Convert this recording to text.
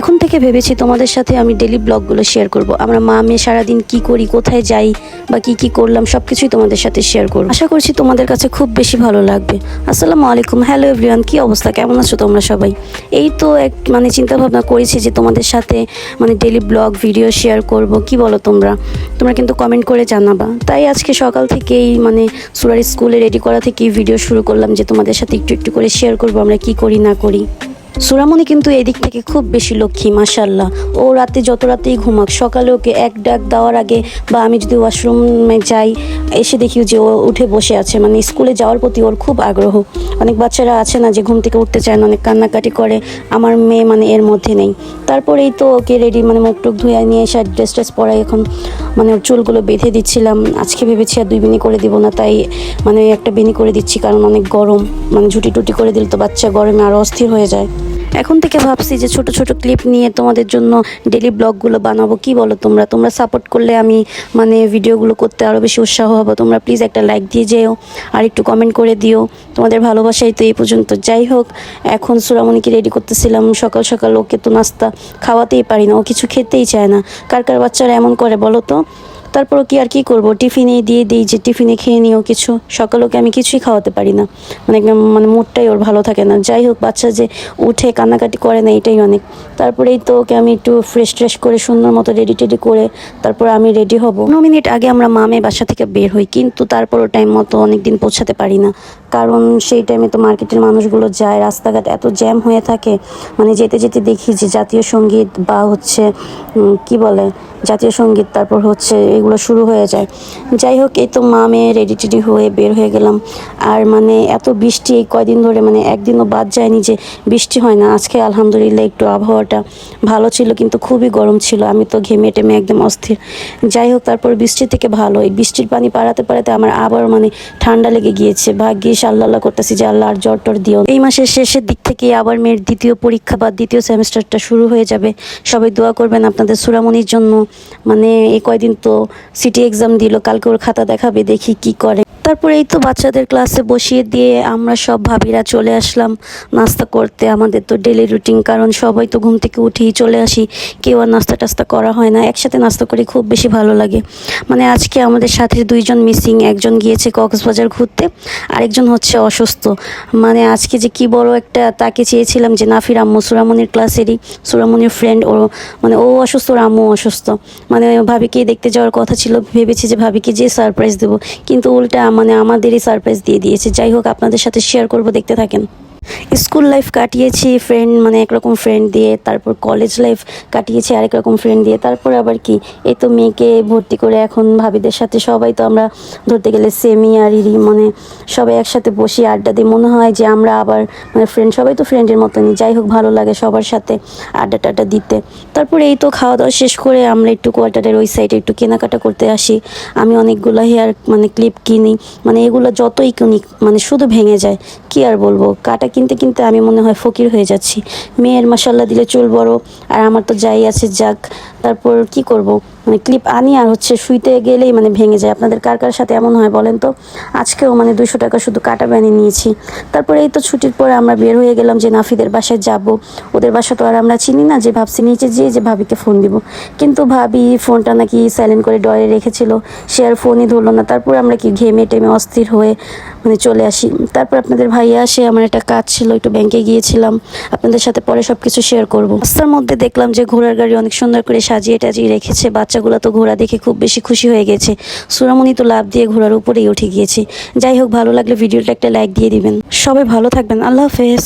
এখন থেকে ভেবেছি তোমাদের সাথে আমি ডেলি ব্লগগুলো শেয়ার করব। আমরা মা মেয়ে সারাদিন কি করি, কোথায় যাই বা কি করলাম সব কিছুই তোমাদের সাথে শেয়ার করব। আশা করছি তোমাদের কাছে খুব বেশি ভালো লাগবে। আসসালামু আলাইকুম, হ্যালো এভরিওয়ান, কি অবস্থা, কেমন আছো তোমরা সবাই? এই তো চিন্তা ভাবনা করেছি যে তোমাদের সাথে ডেলি ব্লগ ভিডিও শেয়ার করব। কি বলো তোমরা কিন্তু কমেন্ট করে জানাবা। তাই আজকে সকাল থেকেই সুরার স্কুলে রেডি করা থেকেই ভিডিও শুরু করলাম যে তোমাদের সাথে একটু একটু করে শেয়ার করব আমরা কি করি না করি। সুরামণি কিন্তু এদিক থেকে খুব বেশি লক্ষ্মী, মাশাল্লাহ। ও যত রাতেই ঘুমাক, সকালে ওকে এক ডাক দেওয়ার আগে বা আমি যদি ওয়াশরুমে যাই এসে দেখি যে ও উঠে বসে আছে। স্কুলে যাওয়ার প্রতি ওর খুব আগ্রহ। অনেক বাচ্চারা আছে না যে ঘুম থেকে উঠতে চায় না, অনেক কান্নাকাটি করে, আমার মেয়ে এর মধ্যে নেই। তারপরেই তো ওকে রেডি মুখ টুক ধুয়ে নিয়ে এসে ড্রেস পরাই এখন ওর চুলগুলো বেঁধে দিচ্ছিলাম। আজকে ভেবেছি আর 2 বেনি করে দিব না, তাই একটা বেনি করে দিচ্ছি, কারণ অনেক গরম। ঝুটি টুটি করে দিলে তো বাচ্চা গরমে আরও অস্থির হয়ে যায়। এখন থেকে ভাবছি যে ছোট ছোট ক্লিপ নিয়ে তোমাদের জন্য ডেলি ব্লগগুলো বানাবো। কি বলো তোমরা সাপোর্ট করলে আমি ভিডিওগুলো করতে আরও বেশি উৎসাহ হবো। তোমরা প্লিজ একটা লাইক দিয়ে যেও আর একটু কমেন্ট করে দিও। তোমাদের ভালোবাসাই তো এই পর্যন্ত। যাই হোক, এখন সুরামণিকে রেডি করতেছিলাম। সকাল সকাল ওকে তো নাস্তা খাওয়াতেই পারি না, ও কিছু খেতেই চায় না। কার বাচ্চারা এমন করে বলো তো? তারপরও কি আর কি করব, টিফিনে দিয়ে দিই যে টিফিনে খেয়ে নিও কিছু। সকালে ওকে আমি কিছুই খাওয়াতে পারি না, মুডটাই ওর ভালো থাকে না। যাই হোক, বাচ্চা যে উঠে কান্নাকাটি করে না এটাই অনেক। তারপরেই তো ওকে আমি একটু ফ্রেশ করে সুন্দর মতো রেডি টেডি করে তারপর আমি রেডি হব। 9 মিনিট আগে আমরা মেয়ে বাসা থেকে বের হই, কিন্তু তারপরও টাইম মতো অনেক দিন পৌঁছাতে পারি না, কারণ সেই টাইমে তো মার্কেটের মানুষগুলো যায়, রাস্তাঘাট এত জ্যাম হয়ে থাকে। যেতে যেতে দেখি যে জাতীয় সঙ্গীত বা কি বলে জাতীয় সঙ্গীত, তারপর এগুলো শুরু হয়ে যায়। যাই হোক, এই তো মেয়ে রেডি টেডি হয়ে বের হয়ে গেলাম। আর এত বৃষ্টি এই কয়দিন ধরে, একদিনও বাদ যায়নি যে বৃষ্টি হয় না। আজকে আলহামদুলিল্লাহ একটু আবহাওয়াটা ভালো ছিল, কিন্তু খুবই গরম ছিল। আমি তো ঘেমে টেমে একদম অস্থির। যাই হোক, তারপর বৃষ্টি থেকে ভালো, এই বৃষ্টির পানি পাড়াতে আমার আবার ঠান্ডা লেগে গিয়েছে। ভাগ্যিস আল্লাহ করতেছি যে আল্লাহ আর জ্বর টর দিও। এই মাসের শেষের দিক থেকে আবার মেয়ের দ্বিতীয় পরীক্ষা বা দ্বিতীয় সেমিস্টারটা শুরু হয়ে যাবে। সবাই দোয়া করবেন আপনাদের সুরামণির জন্য। এই কয়দিন তো সিটি এক্সাম দিল, কালকে ওর খাতা দেখাবে, দেখি কি করে। তারপরে এই তো বাচ্চাদের ক্লাসে বসিয়ে দিয়ে আমরা সব ভাবিরা চলে আসলাম নাস্তা করতে। আমাদের তো ডেলি রুটিন, কারণ সবাই তো ঘুম থেকে উঠেই চলে আসি, কেউ আর নাস্তা টাস্তা করা হয় না। একসাথে নাস্তা করে খুব বেশি ভালো লাগে। আজকে আমাদের সাথে 2 জন মিসিং, একজন গিয়েছে কক্সবাজার ঘুরতে, আরেকজন অসুস্থ। আজকে যে কি বড় একটা, তাকে চেয়েছিলাম যে নাফির আম্মু, সুরামণির ক্লাসেরই, সুরামণির ফ্রেন্ড, ও ও অসুস্থ, ওর আম্মু অসুস্থ। ভাবিকে দেখতে যাওয়ার কথা ছিল, ভেবেছি যে ভাবিকে যে সারপ্রাইজ দেবো, কিন্তু উল্টা আমাদেরই সারপ্রাইজ দিয়ে দিয়েছে। যাই হোক, আপনাদের সাথে শেয়ার করব, দেখতে থাকেন। স্কুল লাইফ কাটিয়েছি ফ্রেন্ড একরকম ফ্রেন্ড দিয়ে, তারপর কলেজ লাইফ কাটিয়েছি আরেক রকম ফ্রেন্ড দিয়ে, তারপর আবার কি এই তো মেয়েকে ভর্তি করে এখন ভাবিদের সাথে সবাই তো আমরা ধরতে গেলে সেমি আর ইরি সবাই একসাথে বসে আড্ডা দিই। মনে হয় যে আমরা আবার ফ্রেন্ড, সবাই তো ফ্রেন্ডের মতনই। যাই হোক, ভালো লাগে সবার সাথে আড্ডা টাড্ডা দিতে। তারপরে এই তো খাওয়া দাওয়া শেষ করে আমরা একটু কোয়ার্টারের ওই সাইডে একটু কেনাকাটা করতে আসি। আমি অনেকগুলো হেয়ার ক্লিপ কিনি, এগুলো যতই কিনি শুধু ভেঙে যায়। কি আর বলবো, কাটা কিনতে কিনতে আমি মনে হয় ফকির হয়ে যাচ্ছি। মেয়ের মাশাল্লাহ দিলে চুল বড়, আর আমার তো যাই আছে যাক। তারপর কি করব, ক্লিপ আনি আর শুইতে গেলেই ভেঙে যায়। আপনাদের কার সাথে এমন হয় বলেন তো? আজকেও 200 টাকা শুধু কাটা বানিয়ে নিয়েছি। তারপরে এই তো ছুটির পরে আমরা বের হয়ে গেলাম যে নাফিদের বাসায় যাব। ওদের বাসা তো আর আমরা চিনি না, যে ভাবছি নিচে যেয়ে যে ভাবিকে ফোন দিব, কিন্তু ভাবি ফোনটা নাকি সাইলেন্ট করে ডয়ে রেখেছিল, সে আর ফোনই ধরলো না। তারপর আমরা কি ঘেমে টেমে অস্থির হয়ে চলে আসি। তারপর আপনাদের ভাইয়া আসে, আমার একটা কাজ ছিল, একটু ব্যাংকে গিয়েছিলাম, আপনাদের সাথে পরে সব কিছু শেয়ার করব। রাস্তার মধ্যে দেখলাম যে ঘোড়ার গাড়ি অনেক সুন্দর করে সাজিয়ে টাজিয়ে রেখেছে। বাচ্চাগুলো তো ঘোড়া দেখে খুব বেশি খুশি হয়ে গেছে। সুরামণি তো লাফ দিয়ে ঘোড়ার উপরেই উঠে গিয়েছে। যাই হোক, ভালো লাগলে ভিডিওটা একটা লাইক দিয়ে দিবেন। সবাই ভালো থাকবেন, আল্লাহ হাফেজ।